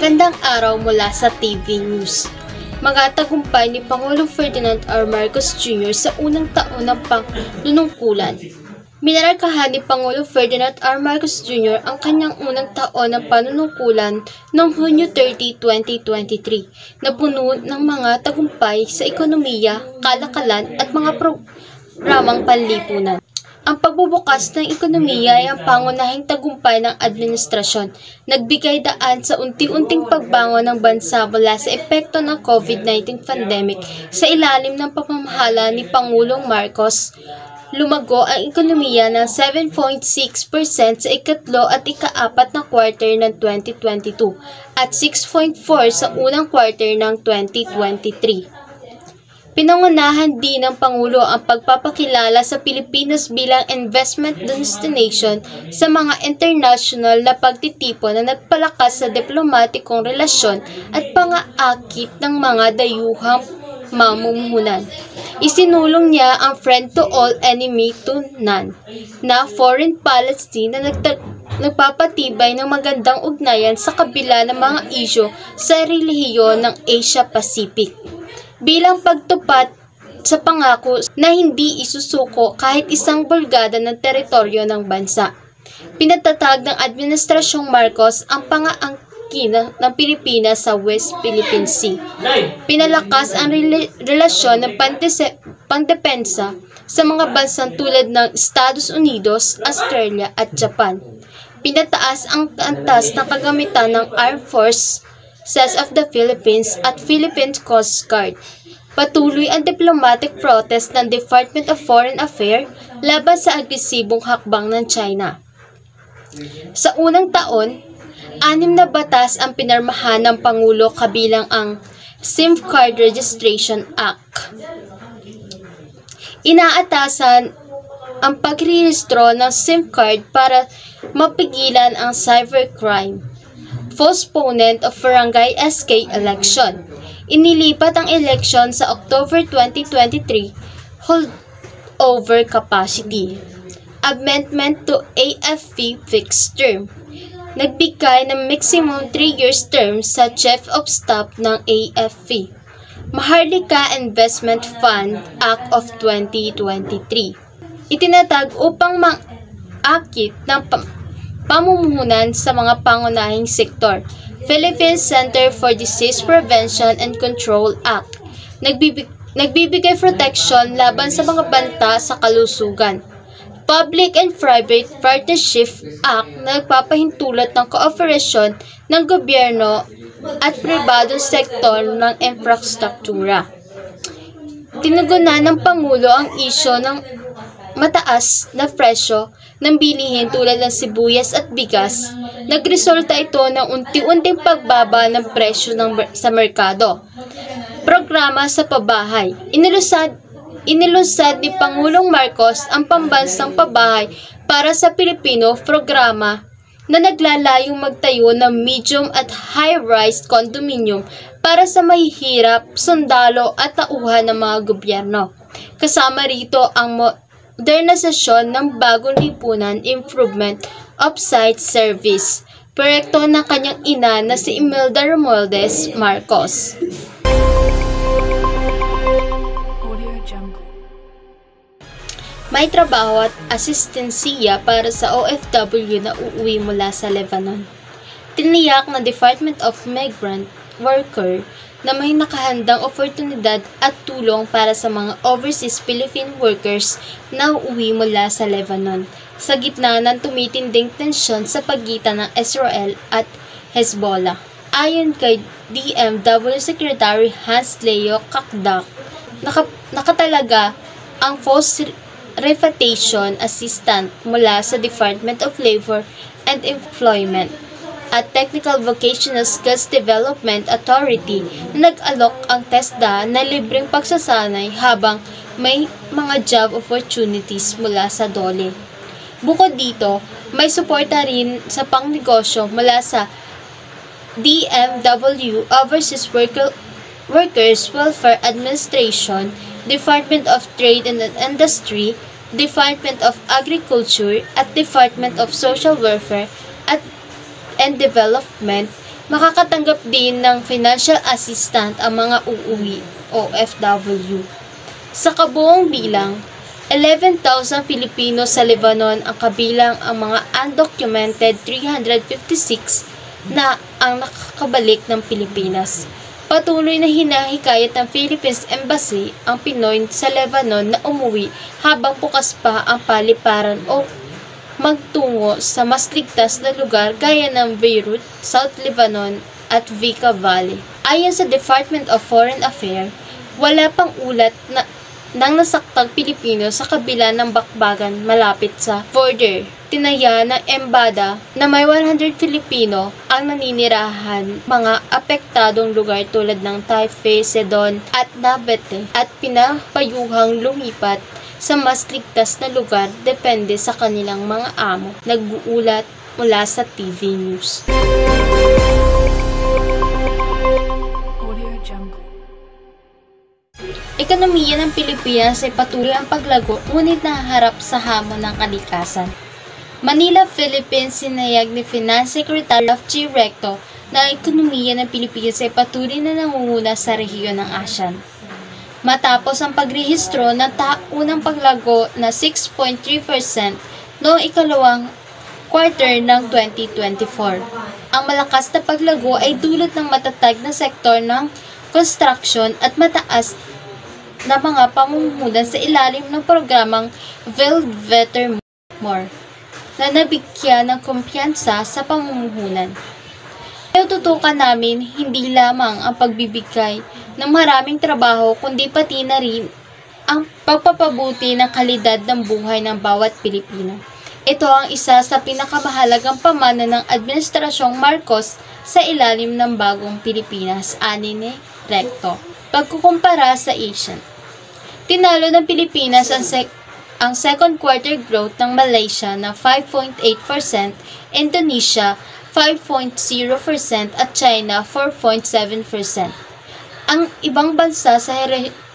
Magandang araw mula sa TV News. Mga tagumpay ni Pangulong Ferdinand R. Marcos Jr. sa unang taon ng panunungkulan. Minarkahan ni Pangulong Ferdinand R. Marcos Jr. ang kanyang unang taon ng panunungkulan noong Hunyo 30, 2023 na puno ng mga tagumpay sa ekonomiya, kalakalan at mga programang panlipunan. Ang pagbubukas ng ekonomiya ay ang pangunahing tagumpay ng administrasyon. Nagbigay daan sa unti-unting pagbangon ng bansa mula sa epekto ng COVID-19 pandemic sa ilalim ng pamamahala ni Pangulong Marcos. Lumago ang ekonomiya ng 7.6% sa ikatlo at ika-apat na quarter ng 2022 at 6.4% sa unang quarter ng 2023. Pinangunahan din ng Pangulo ang pagpapakilala sa Pilipinas bilang investment destination sa mga international na pagtitipon na nagpalakas sa diplomatikong relasyon at pang-aakit ng mga dayuhang mamumuhunan. Isinulong niya ang friend to all, enemy to none na foreign policy na nagpapatibay ng magandang ugnayan sa kabila ng mga isyu sa relihiyon ng Asia-Pacific. Bilang pagtupad sa pangako na hindi isusuko kahit isang bulgada ng teritoryo ng bansa. Pinatatag ng Administrasyong Marcos ang pang-aangkin ng Pilipinas sa West Philippine Sea. Pinalakas ang relasyon ng pandepensa sa mga bansang tulad ng Estados Unidos, Australia at Japan. Pinataas ang antas ng kagamitan ng Armed Forces of the Philippines at Philippine Coast Guard. Patuloy ang diplomatic protest ng Department of Foreign Affairs laban sa agresibong hakbang ng China. Sa unang taon, 6 na batas ang pinirmahan ng Pangulo kabilang ang SIM Card Registration Act. Inaatasan ang pagrehistro ng SIM card para mapigilan ang cybercrime. Postponement of Barangay SK election. Inilipat ang eleksyon sa October 2023, holdover capacity. Amendment to AFP fixed term. Nagbigay ng maximum 3 years term sa Chief of Staff ng AFP. Maharlika Investment Fund Act of 2023. Itinatag upang mang-akit ng pamumuhunan sa mga pangunahing sektor. Philippine Center for Disease Prevention and Control Act. Nagbibigay protection laban sa mga banta sa kalusugan. Public and Private Partnership Act na nagpapahintulot ng kooperasyon ng gobyerno at pribadong sektor ng infrastruktura. Tinugunan ng Pangulo ang isyu ng mataas na presyo ng bilihin tulad ng sibuyas at bigas. Nagresulta ito ng unti-unting pagbaba ng presyo sa merkado. Programa sa pabahay. Inilunsad ni Pangulong Marcos ang pambansang pabahay para sa Pilipino programa na naglalayong magtayo ng medium at high-rise condominium para sa mahihirap, sundalo at tauhan ng mga gobyerno. Kasama rito ang modernisasyon ng bagong lipunan, improvement of site service, proyekto ng kanyang ina na si Imelda Romualdez Marcos. May trabaho at asistensiya para sa OFW na uuwi mula sa Lebanon. Tiniyak ng Department of Migrant Worker na may nakahandang oportunidad at tulong para sa mga overseas Philippine workers na uuwi mula sa Lebanon sa gitna ng tumitinding tensyon sa pagitan ng Israel at Hezbollah. Ayon kay DMW Secretary Hans Leo Kakdak, nakatalaga ang post-repatriation assistant mula sa Department of Labor and Employment at Technical Vocational Skills Development Authority na nag-alok ang TESDA na libreng pagsasanay habang may mga job opportunities mula sa DOLE. Bukod dito, may suporta rin sa pangnegosyo mula sa DMW Overseas Workers Welfare Administration, Department of Trade and Industry, Department of Agriculture at Department of Social Welfare and Development, Makakatanggap din ng financial assistant ang mga uuwi OFW. Sa kabuong bilang, 11,000 Pilipino sa Lebanon ang kabilang ang mga undocumented 356 na ang nakakabalik ng Pilipinas. Patuloy na hinahikayat ng Philippines Embassy ang Pinoy sa Lebanon na umuwi habang bukas pa ang paliparan o magtungo sa mas ligtas na lugar gaya ng Beirut, South Lebanon at Bekaa Valley. Ayon sa Department of Foreign Affairs, wala pang ulat ng nasaktang Pilipino sa kabila ng bakbagan malapit sa border. Tinaya ng Embada na may 100 Filipino ang naninirahan mga apektadong lugar tulad ng Taipei, Sedon at Navete at pinapayuhang lumipat sa mas ligtas na lugar depende sa kanilang mga amo. Nag-uulat mula sa TV News. Ekonomiya ng Pilipinas ay patuloy ang paglago ngunit nahaharap sa hamon ng kalikasan. Manila, Philippines, sinayag ni Finance Secretary of G. Recto na ang ekonomiya ng Pilipinas ay patuloy na nangunguna sa rehiyon ng ASEAN. Matapos ang pagrehistro ng taunang paglago na 6.3% noong ikalawang quarter ng 2024. Ang malakas na paglago ay dulot ng matatag na sektor ng construction at mataas na mga pamumuhunan sa ilalim ng programang Build Better More na nabigyan ng kumpiyansa sa pamumuhunan. Tututukan namin hindi lamang ang pagbibigay ng maraming trabaho kundi pati na rin ang pagpapabuti ng kalidad ng buhay ng bawat Pilipino. Ito ang isa sa pinakamahalagang pamana ng Administrasyong Marcos sa ilalim ng bagong Pilipinas, ani ni Recto. Pagkukumpara sa Asian, tinalo ng Pilipinas ang second quarter growth ng Malaysia na 5.8%, Indonesia 5.0% at China 4.7%. Ang ibang bansa sa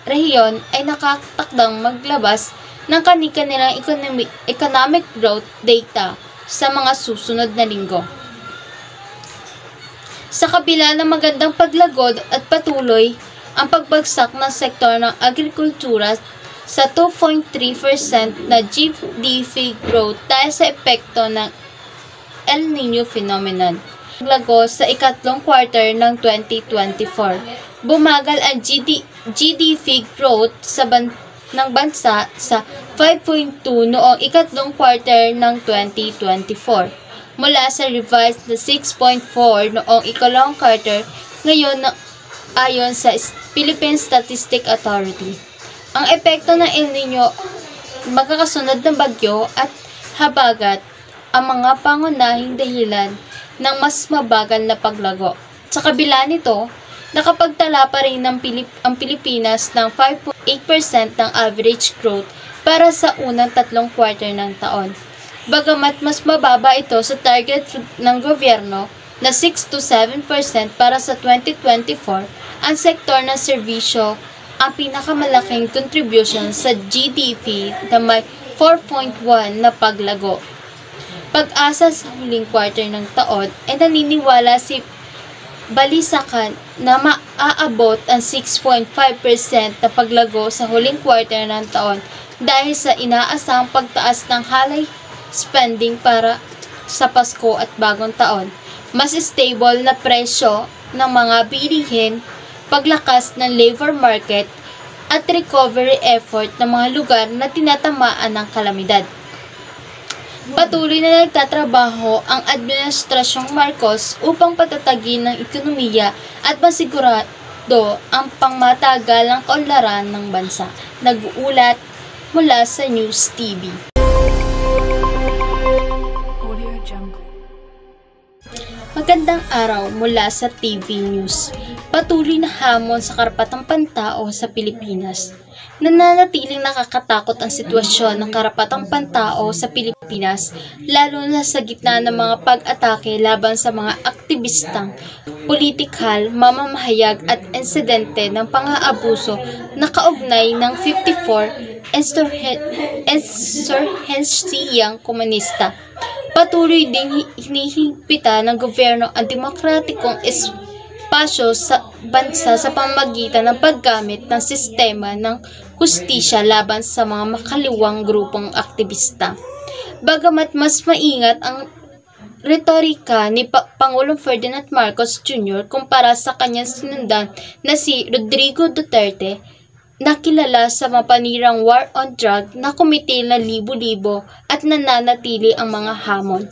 rehiyon ay nakatakdang maglabas ng kanilang economic growth data sa mga susunod na linggo. Sa kabila ng magandang paglago at patuloy ang pagbagsak ng sektor ng agrikultura sa 2.3% na GDP growth dahil sa epekto ng El Niño phenomenon. Paglago sa ikatlong quarter ng 2024. Bumagal ang GDP growth ng bansa sa 5.2 noong ikatlong quarter ng 2024. Mula sa revised na 6.4 noong ikalawang quarter, ngayon ayon sa Philippine Statistics Authority. Ang epekto ng El Niño, magkakasunod ng bagyo at habagat ang mga pangunahing dahilan ng mas mabagal na paglago. Sa kabila nito, nakapagtala pa rin ang Pilipinas ng 5.8% ng average growth para sa unang tatlong quarter ng taon. Bagamat mas mababa ito sa target ng gobyerno na 6 to 7% para sa 2024, ang sektor ng serbisyo ang pinakamalaking contribution sa GDP na may 4.1 na paglago. Pag-asa sa huling quarter ng taon ay naniniwala si Balisakan na maaabot ang 6.5% na paglago sa huling quarter ng taon dahil sa inaasahang pagtaas ng holiday spending para sa Pasko at Bagong Taon, mas stable na presyo ng mga bilihin, paglakas ng labor market at recovery effort ng mga lugar na tinatamaan ng kalamidad. Patuloy na nagtatrabaho ang Administrasyong Marcos upang patatagin ng ekonomiya at masigurado ang pangmatagalang kaunlaran ng bansa. Nag-uulat mula sa News TV. Magandang araw mula sa TV News. Patuloy na hamon sa karapatang pantao sa Pilipinas. Nananatiling nakakatakot ang sitwasyon ng karapatang pantao sa Pilipinas, lalo na sa gitna ng mga pag-atake laban sa mga aktivistang, politikal, mamamahayag at insidente ng pang-aabuso na kaugnay ng 54 insurhensiyang komunista. Patuloy ding hinihigpitan ng gobyerno ang demokratikong espasyo sa bansa sa pamamagitan ng paggamit ng sistema ng hustisya laban sa mga makaliwang grupong aktivista. Bagamat mas maingat ang retorika ni Pangulong Ferdinand Marcos Jr. kumpara sa kanyang sinundan na si Rodrigo Duterte, nakilala sa mapanirang war on drug na kumitil na libo-libo at nananatili ang mga hamon.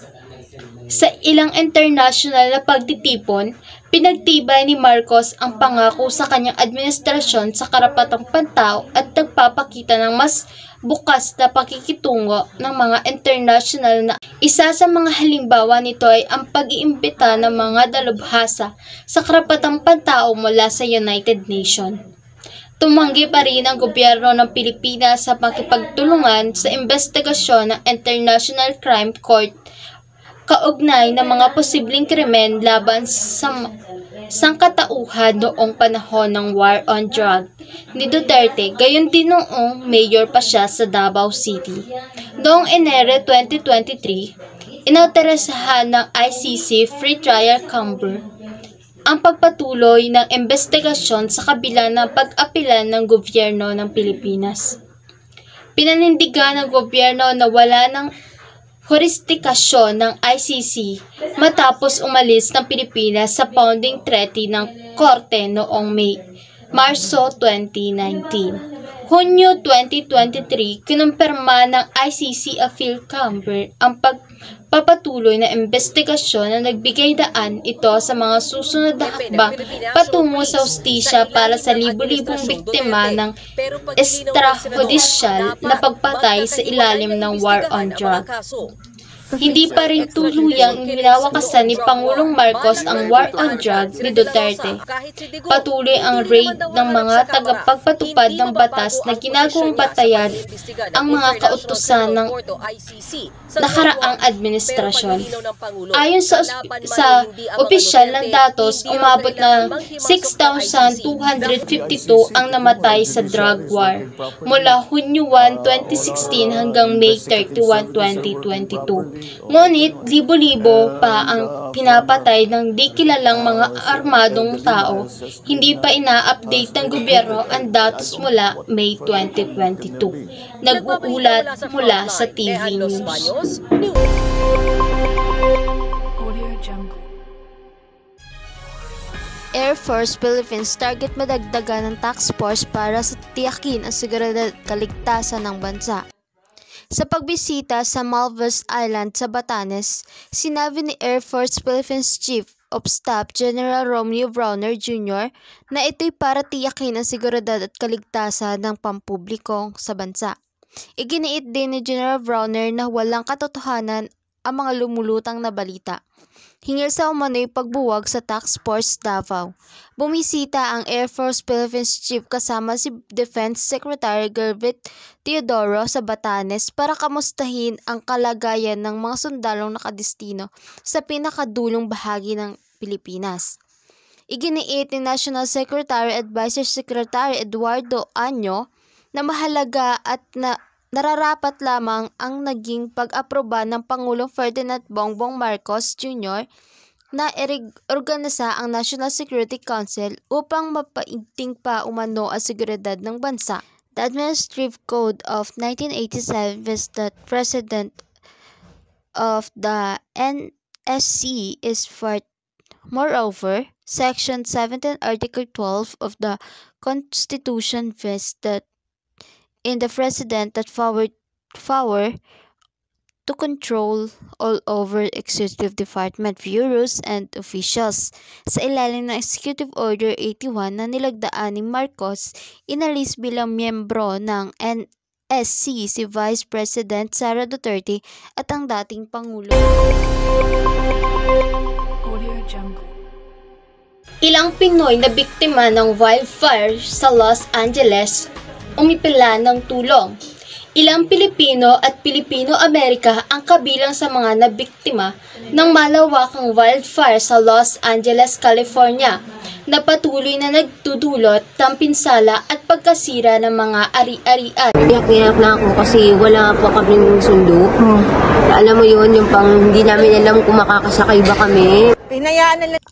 Sa ilang international na pagtitipon, pinagtibay ni Marcos ang pangako sa kanyang administrasyon sa karapatang pantao at nagpapakita ng mas bukas na pakikitungo ng mga international na isa sa mga halimbawa nito ay ang pag-iimbita ng mga dalubhasa sa karapatang pantao mula sa United Nations. Tumanggi pa rin ang gobyerno ng Pilipinas sa pakikipagtulungan sa investigasyon ng International Crime Court kaugnay ng mga posibleng krimen laban sa sangkatauhan noong panahon ng war on drug ni Duterte, gayon din noong mayor pa siya sa Davao City. Noong Enero 2023, inautorisahan ng ICC Free Trial Chamber ang pagpatuloy ng investigasyon sa kabila ng pag-apilan ng gobyerno ng Pilipinas. Pinanindigan ng gobyerno na wala ng jurisdikasyon ng ICC matapos umalis ng Pilipinas sa founding treaty ng Korte noong Marso 2019. Hunyo 2023, kinumpirma ng ICC Appeal Chamber ang pagpapatuloy na investigasyon na nagbigay daan ito sa mga susunod na hakbang patungo sa hustisya para sa libu-libong biktima ng extrajudicial na pagpatay sa ilalim ng war on drug. Hindi pa rin tuluyang winawakasan ni Pangulong Marcos ang war on drug ni Duterte. Patuloy ang raid ng mga tagapagpatupad ng batas na ginagawang batayan ang mga kautusan ng nakaraang administrasyon. Ayon sa opisyal ng datos, umabot na 6,252 ang namatay sa drug war mula Hunyo 1, 2016 hanggang May 31, 2022. Ngunit libo-libo pa ang pinapatay ng di kilalang mga armadong tao. Hindi pa ina-update ng gobyerno ang datos mula May 2022. Nag-uulat mula sa TV News. Air Force Philippines target madagdagan ng task force para sa tiyakin ang seguridad at kaligtasan ng bansa. Sa pagbisita sa Malves Island sa Batanes, sinabi ni Air Force Philippines Chief of Staff General Romeo Browner Jr. na ito'y para tiyakin ang seguridad at kaligtasan ng pampubliko sa bansa. Iginiit din ni General Browner na walang katotohanan ang mga lumulutang na balita hinggil sa umano'y pagbuwag sa Task Force Davao. Bumisita ang Air Force Philippines Chief kasama si Defense Secretary Gervit Teodoro sa Batanes para kamustahin ang kalagayan ng mga sundalong nakadestino sa pinakadulong bahagi ng Pilipinas. Iginiit ni National Secretary Advisor Secretary Eduardo Año na mahalaga at nararapat lamang ang naging pag-aproba ng Pangulong Ferdinand Bongbong Marcos Jr. na organisa ang National Security Council upang mapaigting pa umano ang seguridad ng bansa. The Administrative Code of 1987 was the President of the NSC is part. Moreover, Section 17, Article 12 of the Constitution vested in the President that power to control all over Executive Department, bureaus, and officials. Sa ilalim ng Executive Order 81 na nilagdaan ni Marcos, inalis bilang miyembro ng NSC si Vice President Sara Duterte at ang dating Pangulo. Ilang Pinoy na biktima ng wildfire sa Los Angeles umipila ng tulong. Ilang Pilipino at Pilipino-Amerika ang kabilang sa mga nabiktima ng malawakang wildfire sa Los Angeles, California, na patuloy na nagdudulot ng pinsala at pagkasira ng mga ari-arian. Iyak-iyak na ako kasi wala pa kaming sundo. Alam mo yun, yung pang hindi namin alam kung makakasakay ba kami.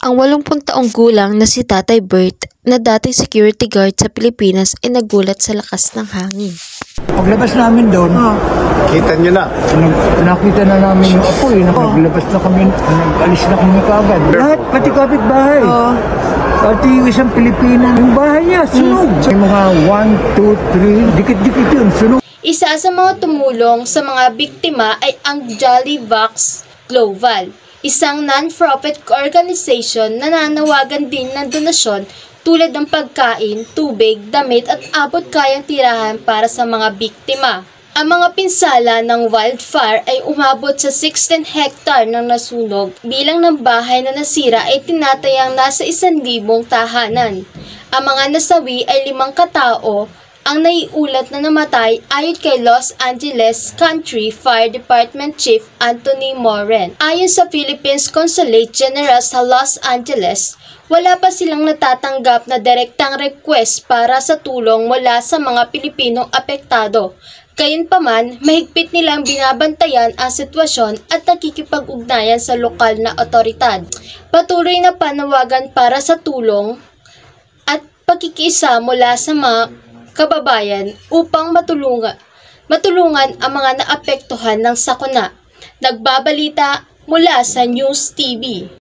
Ang 80 taong gulang na si Tatay Bert na dating security guard sa Pilipinas ay nagulat sa lakas ng hangin. Paglabas namin doon, Kita nyo na. nakita na namin yung apoy. Naglabas na kami, nag-alis na kami kaagad. Lahat, pati kapitbahay. Pati yung isang Pilipina, yung bahay niya, sunog. Yung mga 1, 2, 3, dikit-dikit yun, sunog. Isa sa mga tumulong sa mga biktima ay ang Jolly Vox Global, isang non-profit organization na nanawagan din ng donasyon tulad ng pagkain, tubig, damit at abot kayang tirahan para sa mga biktima. Ang mga pinsala ng wildfire ay umabot sa 16 hektar ng nasunog. Bilang ng bahay na nasira ay tinatayang nasa 1,000 tahanan. Ang mga nasawi ay 5 katao. Ang naiulat na namatay ayon kay Los Angeles County Fire Department Chief Anthony Moren. Ayon sa Philippines Consulate General sa Los Angeles, wala pa silang natatanggap na direktang request para sa tulong mula sa mga Pilipinong apektado. Gayunpaman, mahigpit nilang binabantayan ang sitwasyon at nakikipag-ugnayan sa lokal na otoridad. Patuloy na panawagan para sa tulong at pagkikiisa mula sa mga kababayan upang matulungan ang mga naapektuhan ng sakuna. Nagbabalita mula sa News TV.